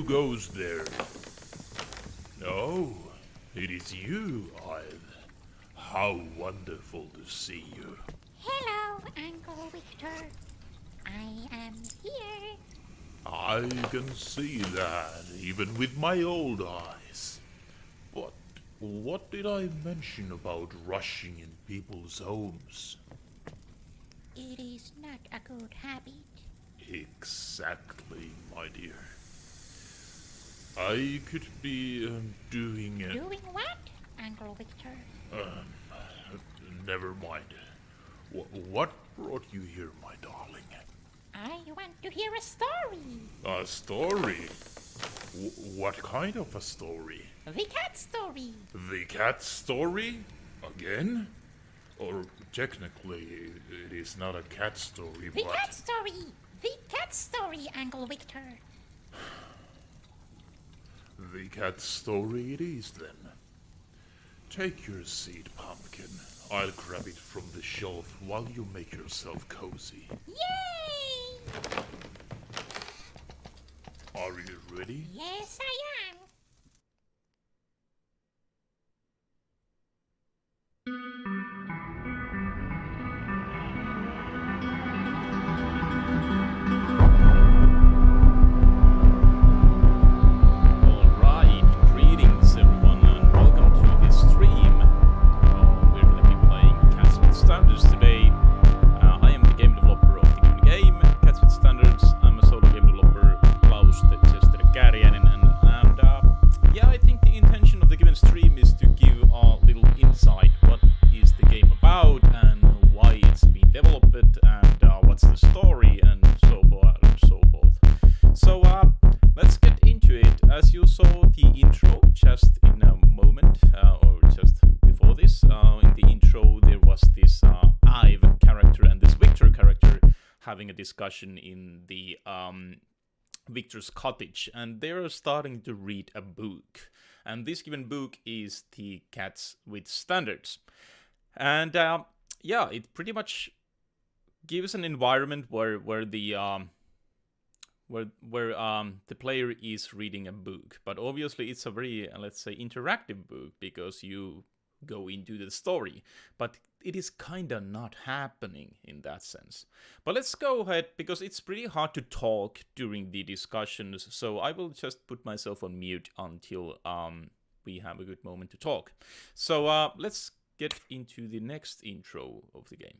goes there? Oh, it is you, Ive. How wonderful to see you. Hello, Uncle Victor. I am here. I can see that, even with my old eyes. But what did I mention about rushing in people's homes? It is not a good habit. Exactly, my dear. I could be doing it. Doing what, Uncle Victor? Never mind. What brought you here, my darling? I want to hear a story. A story? What kind of a story? The cat story. The cat story? Again? Or technically, it is not a cat story, The but... cat story. The cat story, Uncle Victor. The cat story it is, then. Take your seat, Pumpkin. I'll grab it from the shelf while you make yourself cozy. Yay! Are you ready? Yes, I am. Alright, greetings everyone and welcome to this stream. We're going to be playing Cats with Standards today. I am the game developer of the given game, Cats with Standards. I'm a solo game developer, Klaus Kärjänen, and yeah, I think the intention of the given stream is to give a little insight what is the game about and why it's been developed and what's the story and so forth and so forth. So let's get into it. As you saw the intro just in a moment, or just before this, in the intro there was this Ive character and this Victor character having a discussion in the Victor's cottage, and they're starting to read a book. And this given book is the Cats with Standards. And yeah, it pretty much gives an environment where the player is reading a book, but obviously it's a very, let's say, interactive book because you go into the story, but it is kinda not happening in that sense. But let's go ahead because it's pretty hard to talk during the discussions, so I will just put myself on mute until we have a good moment to talk. So let's get into the next intro of the game.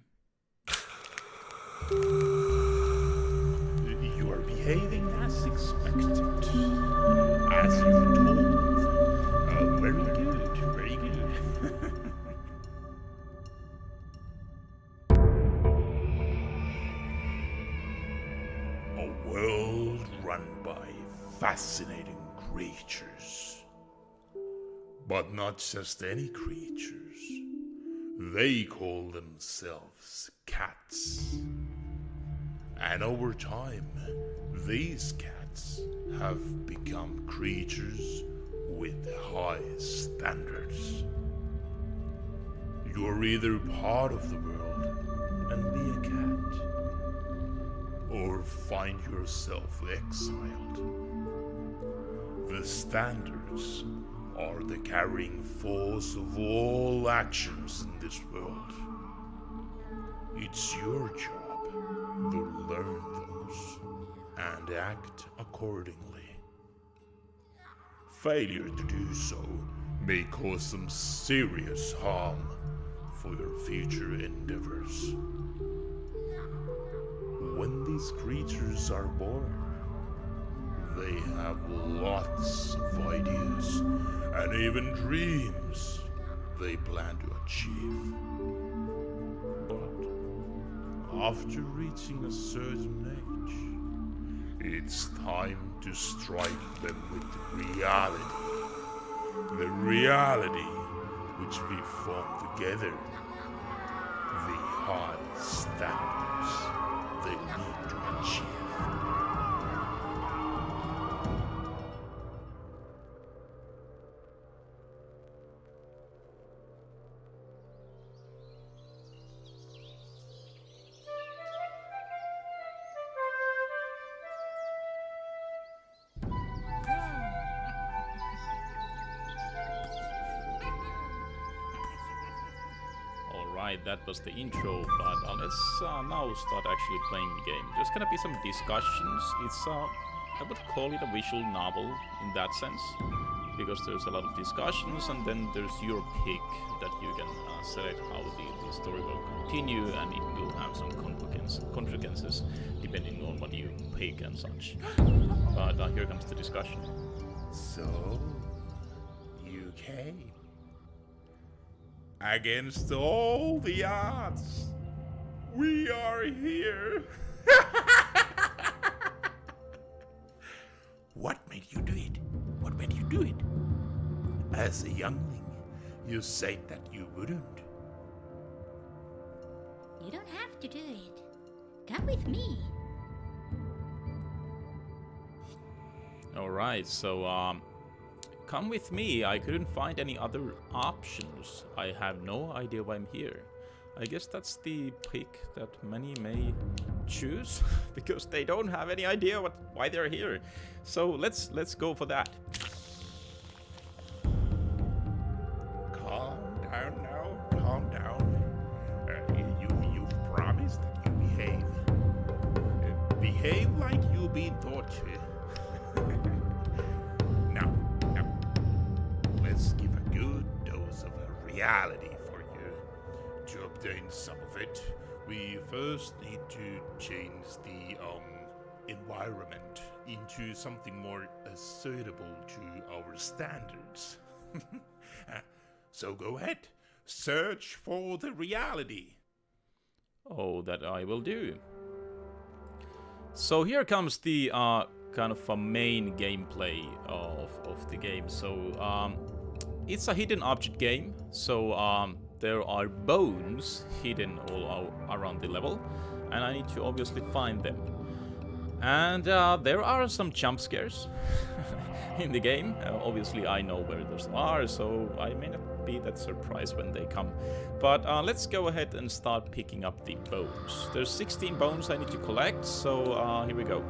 You are behaving as expected. As you told. Very good, very good. A world run by fascinating creatures. But not just any creatures. They call themselves cats. And over time, these cats have become creatures with high standards. You're either part of the world and be a cat, or find yourself exiled. The standards are the carrying force of all actions in this world. It's your job to learn those and act accordingly. Failure to do so may cause some serious harm for your future endeavors. When these creatures are born, they have lots of ideas and even dreams they plan to achieve. But after reaching a certain age, it's time to strike them with reality. The reality which we form together. The high standards they need to achieve. that was the intro, but let's now start actually playing the game. There's gonna be some discussions. It's I would call it a visual novel in that sense, because there's a lot of discussions, and then there's your pick that you can select how the story will continue, and it will have some consequences depending on what you pick and such. But here comes the discussion. So, you came. Against all the odds, we are here. What made you do it? What made you do it? As a youngling, you said that you wouldn't. You don't have to do it. Come with me. Alright, so come with me. I couldn't find any other options. I have no idea why I'm here. I guess that's the pick that many may choose because they don't have any idea why they're here. So let's go for that. Calm down now. Calm down. You've promised that you behave. Behave like you've been taught to. Now, let's give a good dose of reality for you. To obtain some of it, we first need to change the environment into something more suitable to our standards. So go ahead, search for the reality. Oh, that I will do. So here comes the kind of a main gameplay of the game. So it's a hidden object game. So there are bones hidden all around the level, and I need to obviously find them. And there are some jump scares in the game. Obviously I know where those are, so I may not be that surprised when they come. But let's go ahead and start picking up the bones. There's 16 bones I need to collect, so here we go.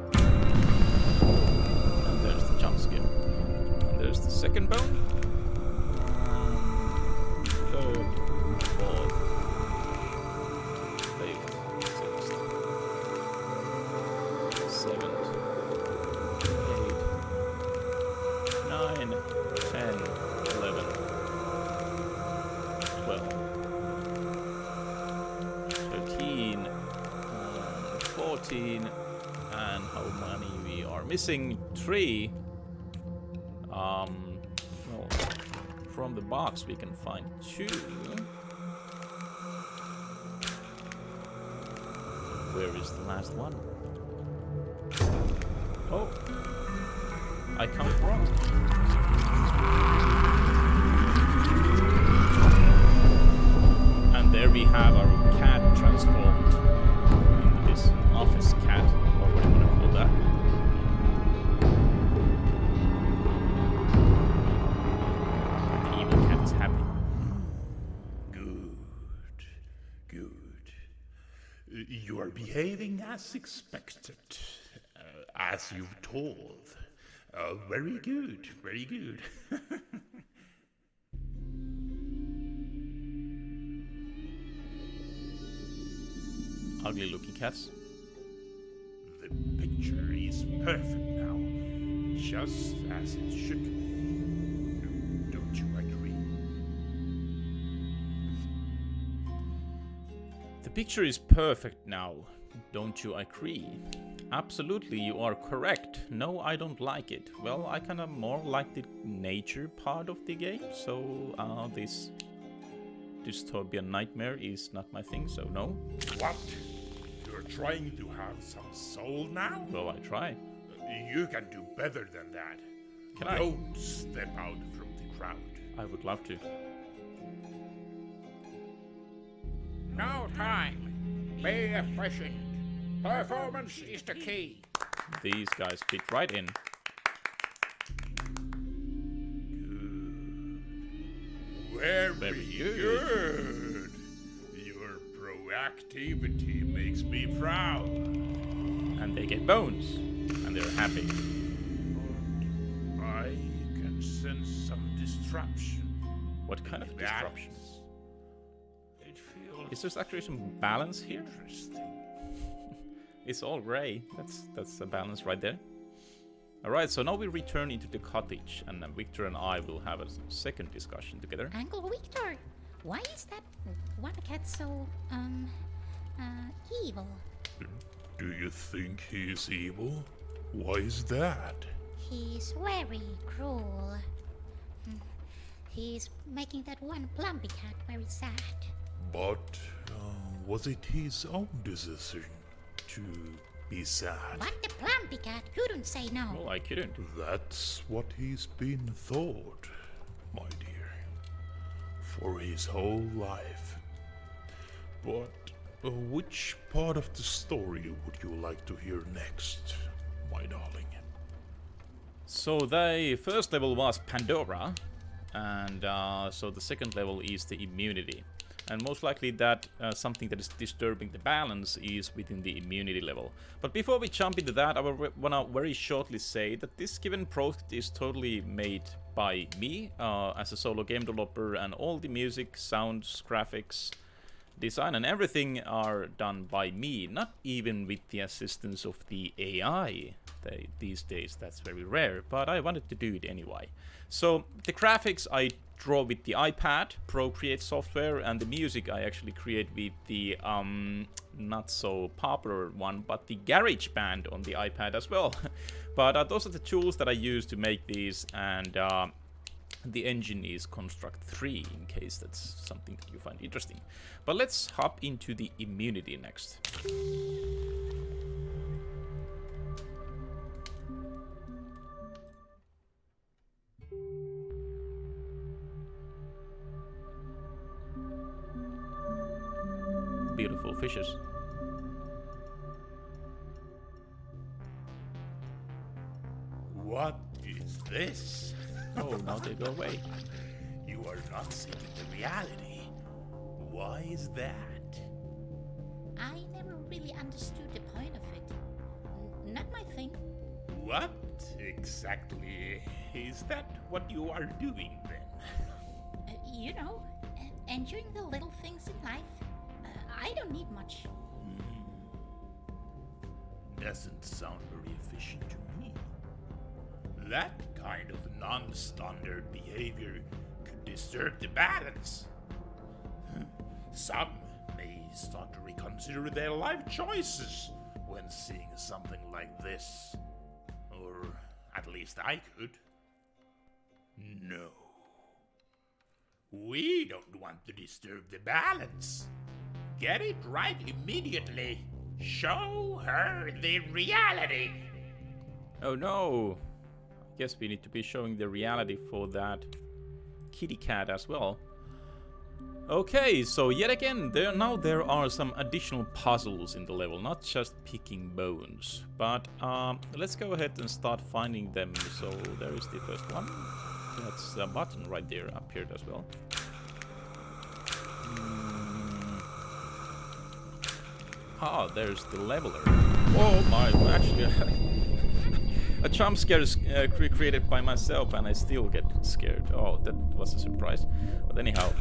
And there's the jump scare. And there's the second bone. Third, fourth, fifth, sixth, seventh, 8, 9, 10, 11, 12, 13, 14, and how many we are missing? 3. Well, from the box we can find 2. Where is the last one? Oh, I counted wrong. And there we have our cat transformed into this office cat, or what do you want to call that? The evil cat is happy. Good. You are behaving as expected, as you've told. Very good. Ugly looking cats. The picture is perfect now, just as it should be. Don't you agree? The picture is perfect now. Don't you agree? Absolutely, you are correct. No, I don't like it. Well, I kind of more like the nature part of the game, so this dystopian nightmare is not my thing, so no. What? You're trying to have some soul now? Well, I try. You can do better than that. Can I? Don't step out from the crowd. I would love to. No time. Be efficient. Performance is the key. These guys fit right in. Very good. Your proactivity makes me proud. And they get bones. And they're happy. I can sense some disruption. What kind of disruption? It feels Is there actually some balance here? Interesting. It's all gray. That's a balance right there. Alright, so now we return into the cottage, and Victor and I will have a second discussion together. Uncle Victor, why is that one cat so, evil? Do you think he's evil? Why is that? He's very cruel. He's making that one plumpy cat very sad. But was it his own decision to be sad? But the plumpy cat couldn't say no. Well, I couldn't. That's what he's been thought, my dear, for his whole life. But which part of the story would you like to hear next, my darling? So the first level was Pandora, and so the second level is the immunity. And most likely that something that is disturbing the balance is within the immunity level. But before we jump into that, I want to very shortly say that this given project is totally made by me as a solo game developer, and all the music, sounds, graphics, design and everything are done by me, not even with the assistance of the AI. These days that's very rare, but I wanted to do it anyway. So the graphics I draw with the iPad Procreate software, and the music I actually create with the not so popular one, but the GarageBand on the iPad as well. But those are the tools that I use to make these, and the engine is Construct 3 in case that's something that you find interesting. But let's hop into the immunity next. Beautiful fishes. What is this? Oh, now they go away. You are not seeking the reality. Why is that? I never really understood the point of it. Not my thing. What exactly is that what you are doing then? You know, enjoying the little things in life. I don't need much. Doesn't sound very efficient to me. That kind of non-standard behavior could disturb the balance. Some may start to reconsider their life choices when seeing something like this. Or at least I could. No. We don't want to disturb the balance. Get it right immediately. Show her the reality. Oh no! I guess we need to be showing the reality for that kitty cat as well. Okay, so yet again, there are some additional puzzles in the level, not just picking bones. But let's go ahead and start finding them. So there is the first one. That's a button right there, appeared as well. Ah, there's the leveler. Oh my, actually, a jump scare is created by myself and I still get scared. Oh, that was a surprise. But anyhow,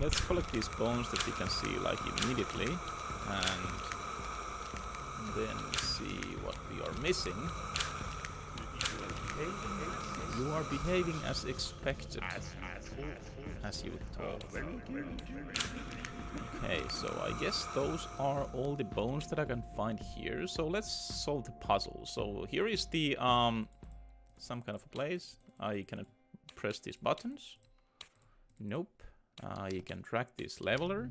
let's collect these bones that we can see like immediately. And then see what we are missing. You are behaving as expected. As you thought. Okay, so I guess those are all the bones that I can find here. So let's solve the puzzle. So here is the some kind of a place. I cannot press these buttons. Nope. You can drag this leveler.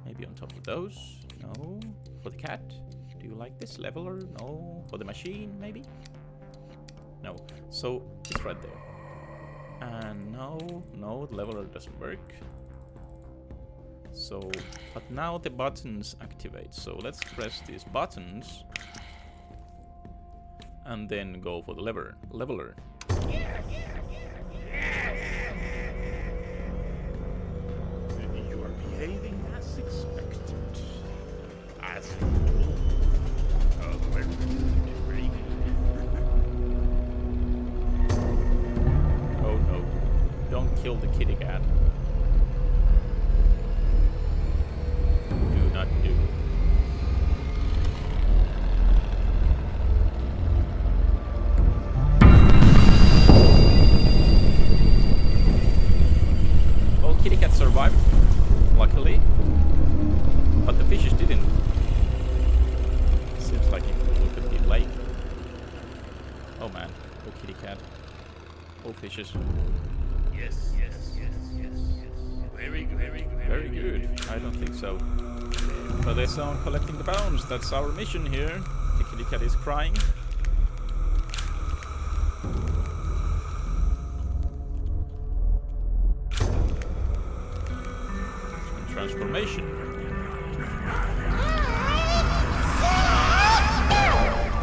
Maybe on top of those. No. For the cat. Do you like this leveler? No. For the machine, maybe? No. So it's right there. And no, the leveler doesn't work. So, but now the buttons activate. So let's press these buttons and then go for the leveler. You are behaving as expected. As told. Very good. Oh no, don't kill the kitty cat. couple fishes. Yes. Very good. Very good. I don't think so. But there's someone collecting the bones. That's our mission here. The kitty cat is crying. And transformation.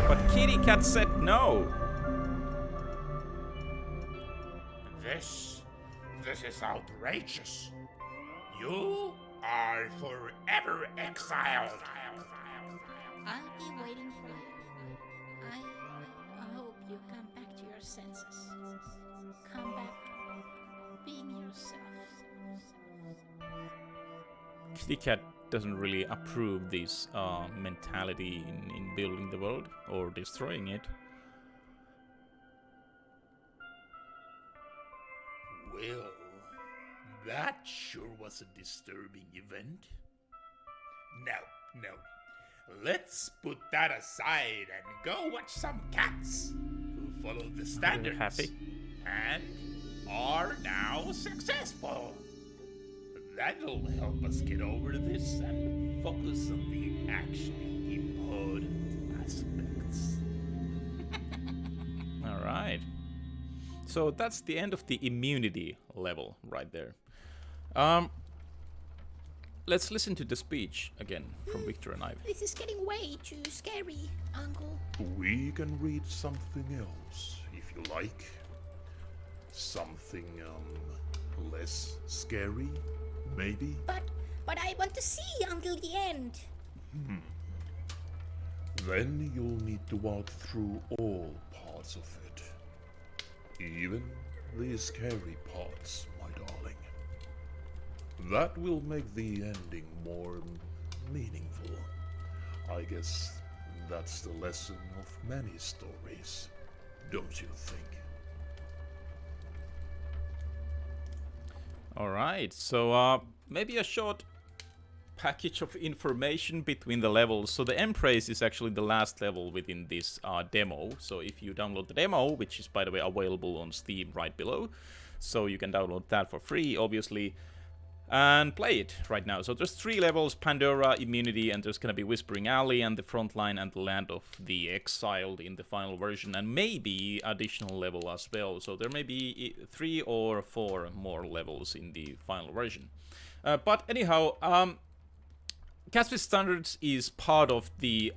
But kitty cat said no. This is outrageous. You are forever exiled. I'll be waiting for you. I hope you come back to your senses. Come back being yourself. Kitty cat doesn't really approve this mentality in building the world or destroying it. Well, that sure was a disturbing event. No. Let's put that aside and go watch some cats who follow the standards. Happy? And are now successful. That'll help us get over this and focus on the actually important aspects. Alright. So that's the end of the immunity level right there. Let's listen to the speech again from Victor and Ive. This is getting way too scary, Uncle. We can read something else, if you like. Something, less scary, maybe? But I want to see until the end. Then you'll need to walk through all parts of it. Even the scary parts, my darling. That will make the ending more meaningful. I guess that's the lesson of many stories, don't you think? Alright, so maybe a short package of information between the levels. So the Embrace is actually the last level within this demo. So if you download the demo, which is by the way available on Steam right below, so you can download that for free, obviously, and play it right now. So there's 3 levels: Pandora, Immunity, and there's gonna be Whispering Alley and the Frontline and the Land of the Exiled in the final version, and maybe additional level as well. So there may be 3 or 4 more levels in the final version. But anyhow, Gatsby Standards is part of the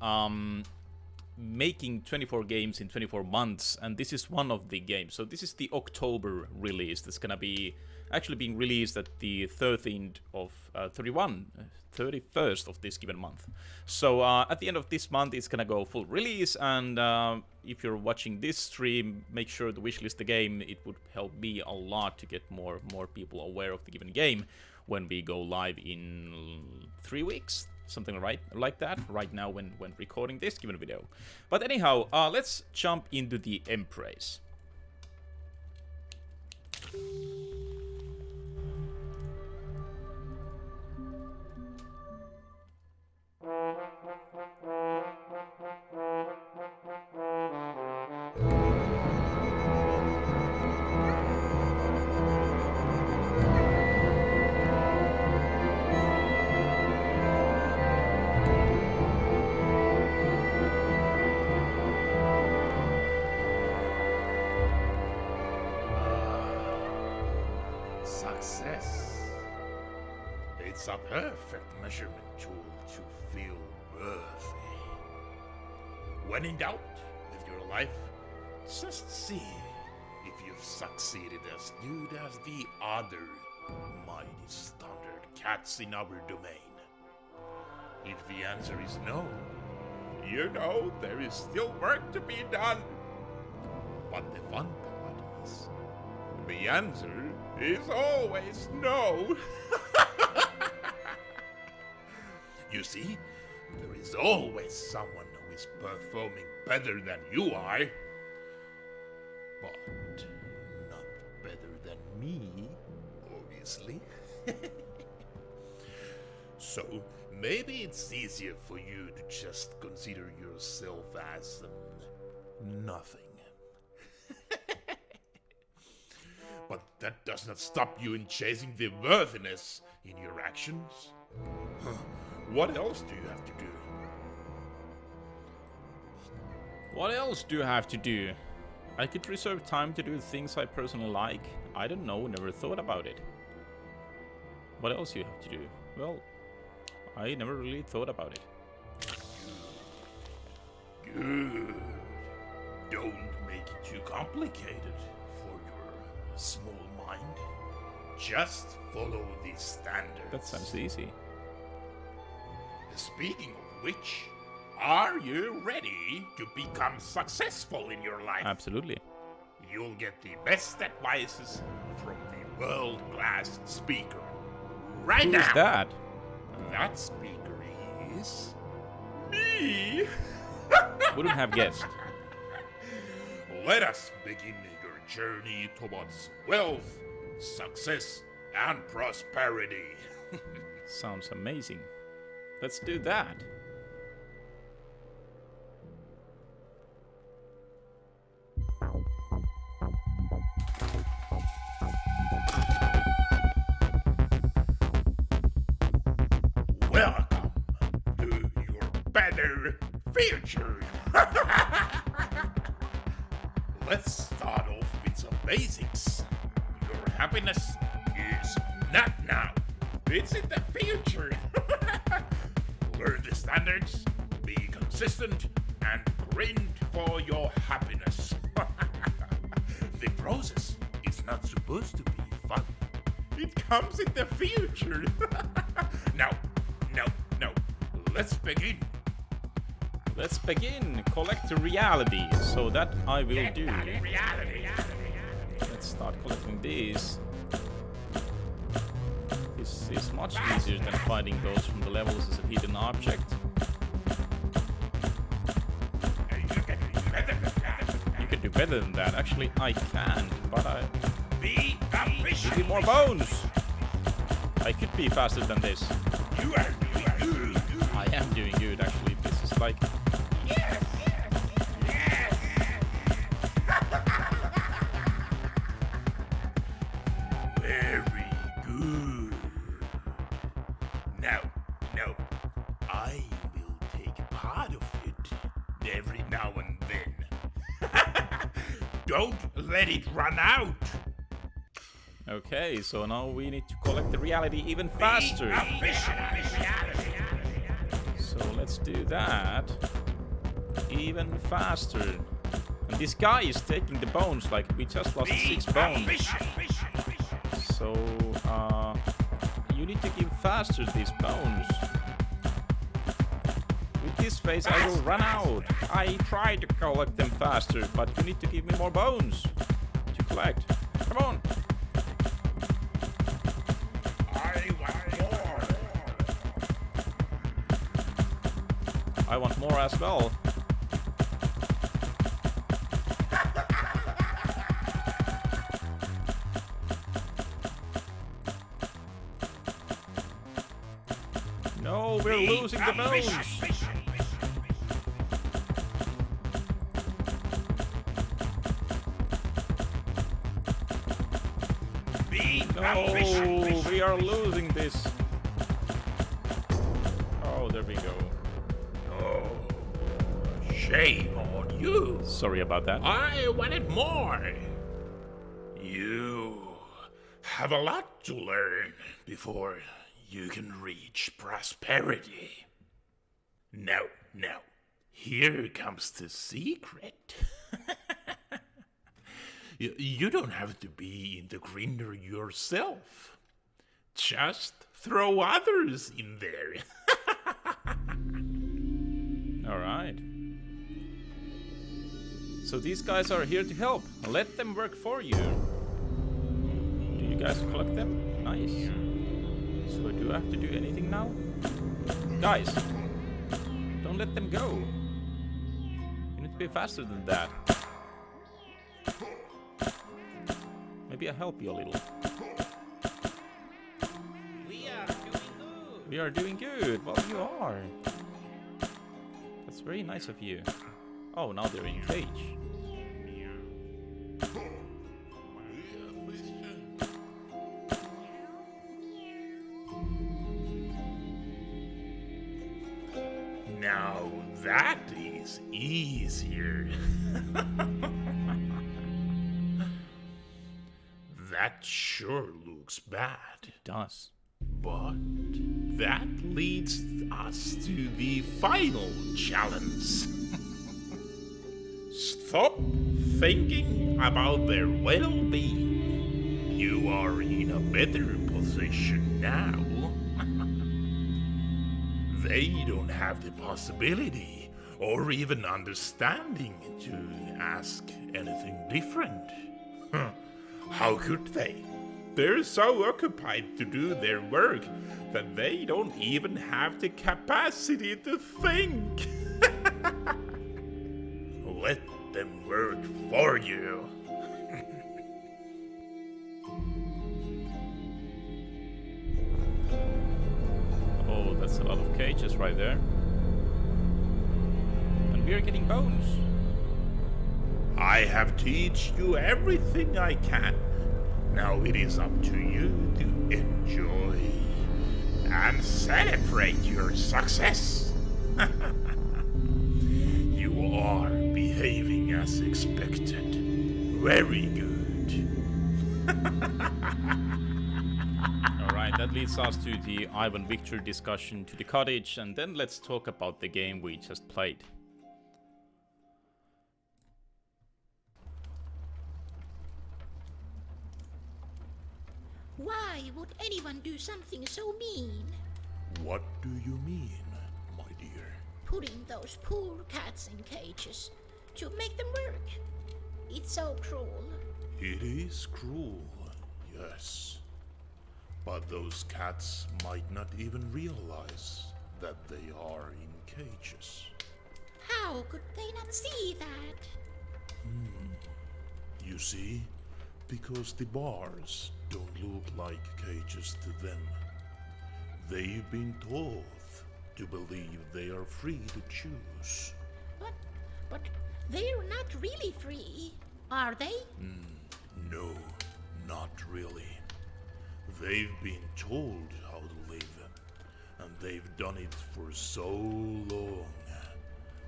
making 24 games in 24 months, and this is one of the games. So this is the October release that's gonna be actually being released at the 13th of 31st of this given month. So at the end of this month it's gonna go full release, and if you're watching this stream, make sure to wishlist the game. It would help me a lot to get more people aware of the given game when we go live in 3 weeks, something like that, right now when recording this given video. But anyhow, let's jump into the Embrace. Success. It's a perfect measurement tool to feel worthy. When in doubt with your life, just see if you've succeeded as good as the other mighty standard cats in our domain. If the answer is no, you know there is still work to be done. But the fun part is, the answer is always no. You see, there is always someone who is performing better than you are. But not better than me, obviously. So maybe it's easier for you to just consider yourself as nothing. But that does not stop you in chasing the worthiness in your actions. What else do you have to do? What else do I have to do? I could reserve time to do the things I personally like. I don't know, never thought about it. What else you have to do? Well, I never really thought about it. Good. Don't make it too complicated for your small mind. Just follow the standards. That sounds easy. Speaking of which, are you ready to become successful in your life? Absolutely. You'll get the best advices from the world-class speaker. Right Who now. is that? That speaker is me. Wouldn't have guessed. Let us begin your journey towards wealth, success, and prosperity. Sounds amazing. Let's do that. Welcome to your better future. Let's start off with some basics. Your happiness is not now. It's in the future. Learn the standards, be consistent, and grind for your happiness. The process is not supposed to be fun. It comes in the future. No. Let's begin. Let's begin. Collect reality. So that I will do. Let's start collecting these. This is much easier than finding those from the levels as a hidden object. You can do better than that. Actually, I can, but I need more bones. I could be faster than this. I am doing good, actually. This is like... Very good. Now, I will take part of it every now and then. Don't let it run out. Okay, so now we need to collect the reality even faster. So let's do that even faster. And this guy is taking the bones, like we just lost 6 bones. So, you need to give faster these bones. With this phase I will run out. I try to collect them faster, but you need to give me more bones to collect. Come on. I want more as well. No, we're losing the bones. No, we are losing this. Oh, there we go. Oh, shame on you. Sorry about that. I wanted more. You have a lot to learn before you can reach prosperity. Now, here comes the secret. You don't have to be in the grinder yourself. Just throw others in there. Alright. So these guys are here to help. Let them work for you. Do you guys collect them? Nice. So do I have to do anything now? Guys, don't let them go. You need to be faster than that. Maybe I'll help you a little. We are doing good. Well, you are. That's very nice of you. Oh, now they're in cage. that is easier. That sure looks bad. It does. But that leads us to the final challenge. Stop thinking about their well-being. You are in a better position now. They don't have the possibility or even understanding to ask anything different. How could they? They're so occupied to do their work that they don't even have the capacity to think. Let them work for you. Oh, that's a lot of cages right there. And we are getting bones. I have taught you everything I can. Now it is up to you to enjoy and celebrate your success. You are behaving as expected. Very good. Alright, that leads us to the Ivan Victor discussion to the cottage, and then let's talk about the game we just played. Why would anyone do something so mean? What do you mean, my dear? Putting those poor cats in cages to make them work. It's so cruel. It is cruel, yes. But those cats might not even realize that they are in cages. How could they not see that? You see, because the bars don't look like cages to them. They've been taught to believe they are free to choose. But they're not really free, are they? No, not really. They've been told how to live, and they've done it for so long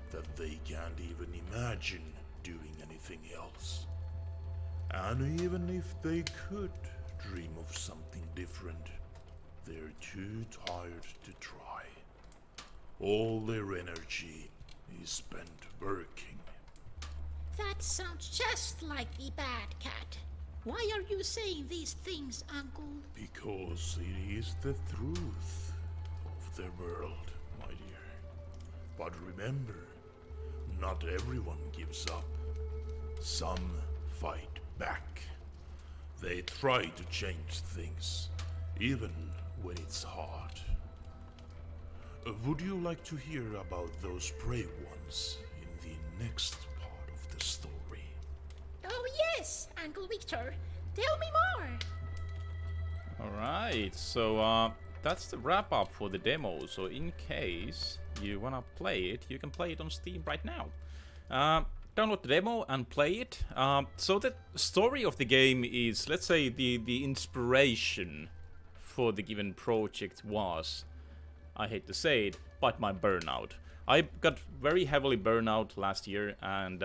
that they can't even imagine doing anything else. And even if they could dream of something different, they're too tired to try. All their energy is spent working. That sounds just like the bad cat. Why are you saying these things, Uncle? Because it is the truth of the world, my dear. But remember, not everyone gives up. Some fight back. They try to change things, even when it's hard. Would you like to hear about those brave ones in the next part of the story? Oh yes, Uncle Victor. Tell me more. Alright, so that's the wrap up for the demo. So in case you wanna play it, you can play it on Steam right now. Download the demo and play it. So the story of the game is, let's say, the inspiration for the given project was, I hate to say it, but my burnout. I got very heavily burnout last year, and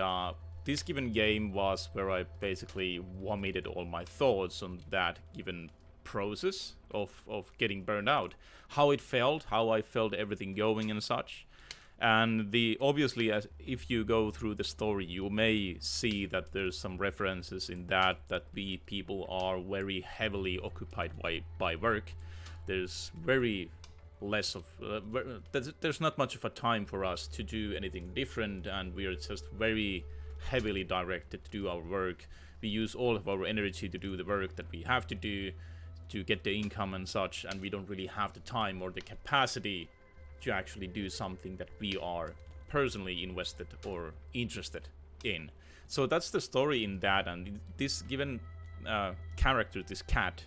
this given game was where I basically vomited all my thoughts on that given process of getting burned out. How it felt, how I felt everything going and such. And obviously, as if you go through the story, you may see that there's some references in that we people are very heavily occupied by work. There's very less of there's not much of a time for us to do anything different, and we are just very heavily directed to do our work. We use all of our energy to do the work that we have to do to get the income and such, and we don't really have the time or the capacity to actually do something that we are personally invested or interested in. So that's the story in that, and this given character, this cat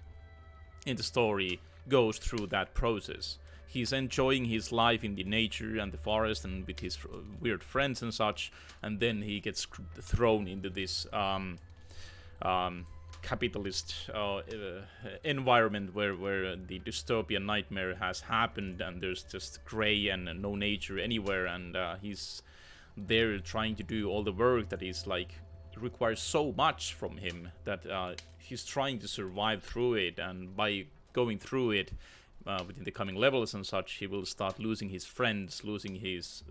in the story, goes through that process. He's enjoying his life in the nature and the forest and with his weird friends and such, and then he gets thrown into this capitalist environment where the dystopian nightmare has happened, and there's just gray and no nature anywhere, and he's there trying to do all the work that is like requires so much from him that he's trying to survive through it, and by going through it within the coming levels and such, he will start losing his friends, losing his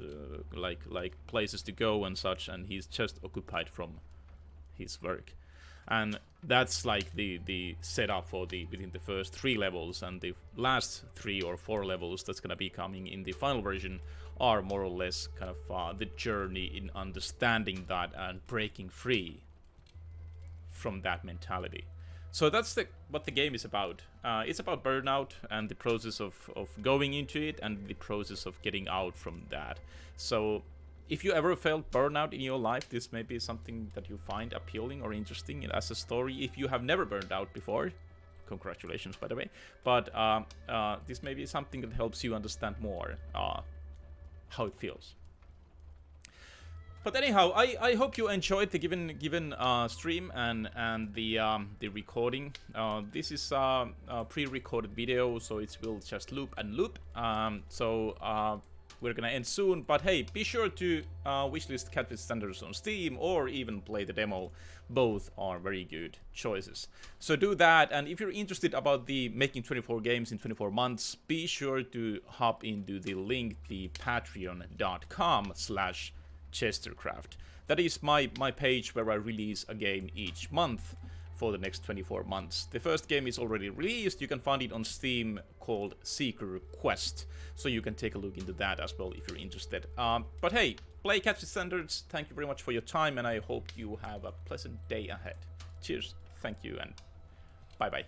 like places to go and such, and he's just occupied from his work. And that's like the setup for within the first 3 levels, and the last 3 or 4 levels that's gonna be coming in the final version are more or less kind of the journey in understanding that and breaking free from that mentality. So that's what the game is about. It's about burnout and the process of going into it and the process of getting out from that. So if you ever felt burnout in your life, this may be something that you find appealing or interesting as a story. If you have never burned out before, congratulations, by the way. But this may be something that helps you understand more how it feels. But anyhow, I hope you enjoyed the given stream and the recording. This is a pre-recorded video, so it will just loop and loop. We're gonna end soon, but hey, be sure to wishlist Catfish Standards on Steam or even play the demo. Both are very good choices. So do that, and if you're interested about the making 24 games in 24 months, be sure to hop into the link, the patreon.com/Chestercraft. That is my page where I release a game each month for the next 24 months. The first game is already released. You can find it on Steam called Seeker Quest, so you can take a look into that as well if you're interested. But hey, play Catfish Standards. Thank you very much for your time, and I hope you have a pleasant day ahead. Cheers, thank you, and bye-bye.